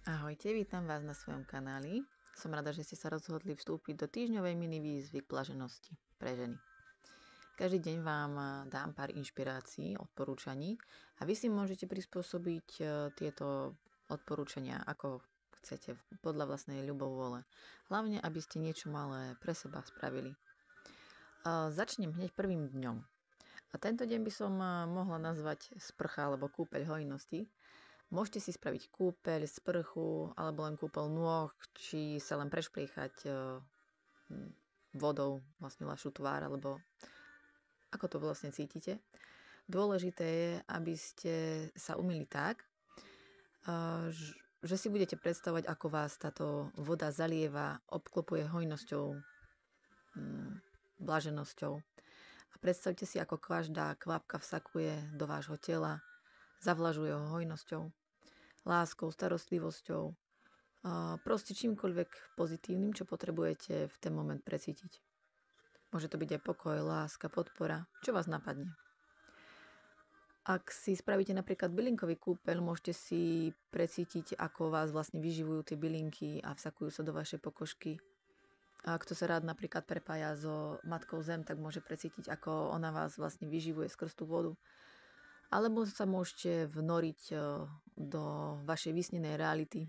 Ahojte, vítam vás na svojom kanáli. Som rada, že ste sa rozhodli vstúpiť do týždňovej mini výzvy k blaženosti pre ženy. Každý deň vám dám pár inšpirácií, odporúčaní a vy si môžete prispôsobiť tieto odporúčania ako chcete, podľa vlastnej ľubovôle. Hlavne, aby ste niečo malé pre seba spravili. Začnem hneď prvým dňom. A tento deň by som mohla nazvať sprcha alebo kúpeľ hojnosti. Môžete si spraviť kúpeľ, sprchu alebo len kúpeľ nôh, či sa len prešpliechať vodou vlastne vašu tvár, alebo ako to vlastne cítite. Dôležité je, aby ste sa umýli tak, že si budete predstavovať, ako vás táto voda zalieva, obklopuje hojnosťou, blaženosťou. A predstavte si, ako každá kvapka vsakuje do vášho tela, zavlažuje ho hojnosťou, láskou, starostlivosťou, proste čímkoľvek pozitívnym, čo potrebujete v ten moment precítiť. Môže to byť aj pokoj, láska, podpora, čo vás napadne. Ak si spravíte napríklad bylinkový kúpeľ, môžete si precítiť, ako vás vlastne vyživujú tie bylinky a vsakujú sa do vašej pokožky. A kto sa rád napríklad prepája so Matkou Zem, tak môže precítiť, ako ona vás vlastne vyživuje skrz tú vodu. Alebo sa môžete vnoriť do vašej vysnenej reality,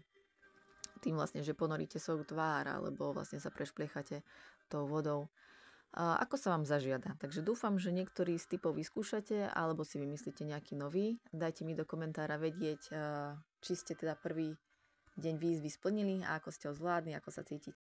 tým vlastne, že ponoríte svoju tvár, alebo vlastne sa prešpliechate tou vodou. Ako sa vám zažiada. Takže dúfam, že niektorý z typov vyskúšate, alebo si vymyslíte nejaký nový. Dajte mi do komentára vedieť, či ste teda prvý deň výzvy splnili a ako ste ho zvládli, ako sa cítite.